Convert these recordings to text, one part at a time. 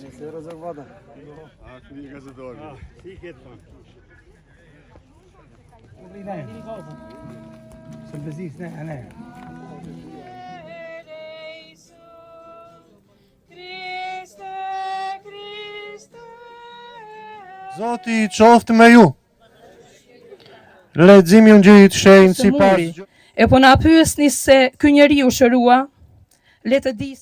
Nëse rezervata. Kniga za dolje. Zoti i qoftë me ju. Leximi i Ungjillit shenjtë sipas. E po na pyesni se ky njeriu shërua, le të di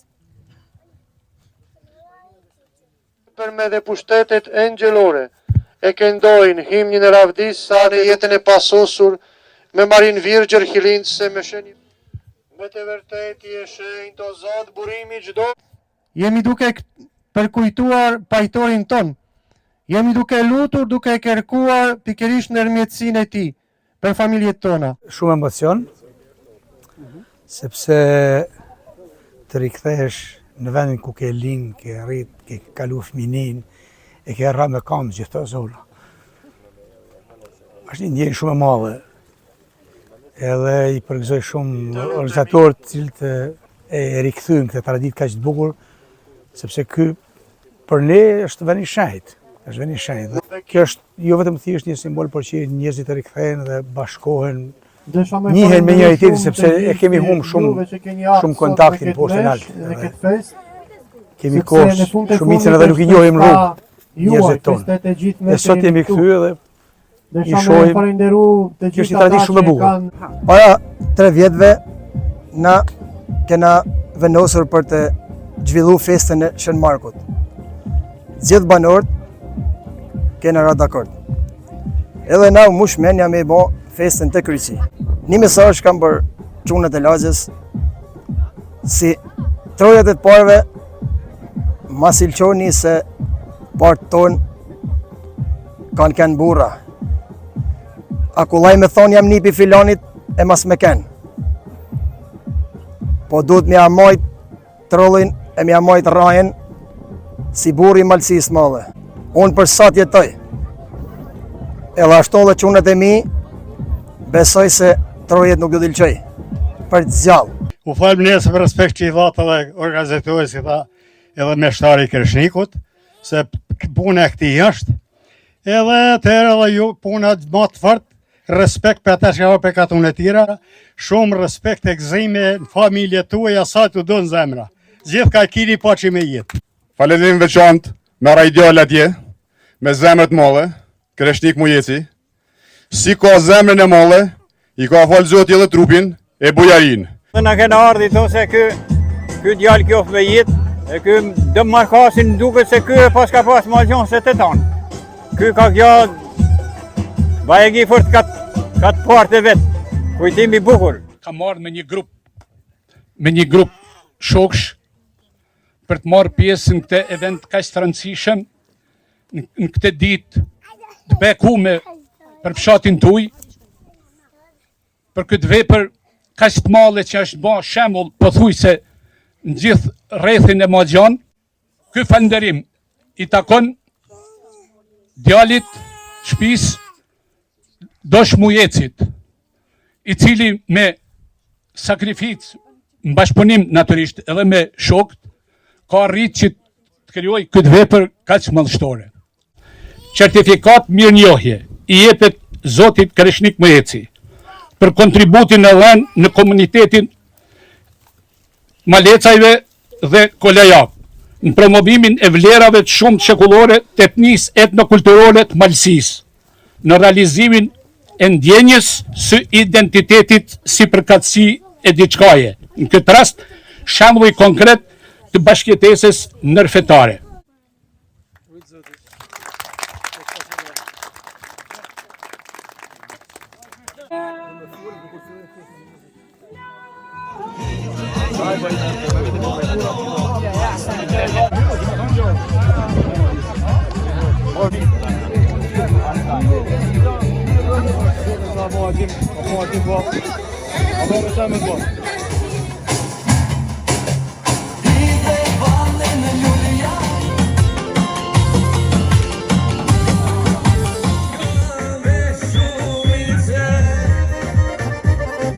Për me dhe pushtetet engjëllore e këndojnë himnin e ravdis sa në jetën e pasosur me Marin Virgjër Hilincë me shenjë. Me të vërtet i e shenjtë o Zot burimi çdo. Jemi duke përkujtuar pajtorin ton. Jemi duke lutur, duke kërkuar pikërisht ndërmjetësinë e tij për familjet tona. Shumë emocion, sepse të rikthehesh në vendin ku ke lind, ke rrit, ke kalu fëminin, e ke rra me kam gjithë të zolla. Është një ndjenjë shumë e madhe. Edhe i përgëzoj shumë organizatorët cilët e rikthyejnë këtë traditë kaq të bukur, sepse ky për ne është vend i shenjtë. Është vend i shenjtë. Kjo është jo vetëm thjesht një simbol, por që njerëzit të rikthehen dhe bashkohen. Njihen me njëri tjetrin sepse e kemi humbur shumë kontaktin poshtë lart. Kemi kohë shumicën edhe nuk i njohim rrugë njerëzit tonë. E sot jemi kthyer dhe i shohim. Kjo është një traditë shumë e bukur. Para 3 vjetëve na kena vendosur për të zhvilluar festën e Shën Markut. Gjithë banorët kena ra dakord. Edhe na u mushmenja me bo festën të kryqi. Një mesazh kam për çunat e lagjës, si trojat e të parve, ma silqoni se partë tonë kanë kënë burra. A kullaj me thonë jam nipi filanit e mas me kënë. Po duhet me amajt trollin e me amajt rajen si burri malësis madhe. Unë për sa tjetoj. Edhe ashtu dhe çunat e mi, besoj se trojet nuk do dilqoj. Për të zgjallë. U falem nesër për respekt që i dhatë edhe organizatorës i tha edhe meshtari i Krishnikut, se puna e këtij është, edhe atëherë edhe ju puna më të fortë, respekt për ata që ka për katun e tjera, shumë respekt e gëzime në familje tuaja sa të do në zemra. Gjithë ka kini po që me jetë. Faleminderim veçantë me radial atje, me zemrët molle, Krishnik Mujeci, si ka zemrën e molle, i ka falë Zoti edhe trupin e bujarin. Na kena ardhi thonë se ky djalë kjo me jetë, e ky dëm markasin duket se ky pas ka pas ma gjonë se të tonë. Ky ka gjallë bajegi fort katë partë e vetë, kujtimi bukur. Kam marrë me një grup shoksh për të marrë pjesë në këtë event kaq të rëndësishëm, në këtë ditë të bekume për fshatin tuaj, për këtë vepër kaq të madhe që është bërë shembull pothuajse në gjithë rrethin e Magjan. Ky falënderim i takon djalit shtëpisë Dosh Mujecit, i cili me sakrificë, në bashkëpunim natyrisht edhe me shokët, ka arritë që të krijoj këtë vepër kaq madhështore. Certifikat mirënjohje i jepet Zotit Krishnik Mujeci për kontributin e dhënë në komunitetin Malecajve dhe Kolajak, në promovimin e vlerave të shumë çekullore të etnisë etnokulturore të Malësisë, në realizimin e ndjenjes së identitetit si përkatësi e diçkaje. Në këtë rast, shembulli konkret të bashkëjetesës ndërfetare. Vamos aqui,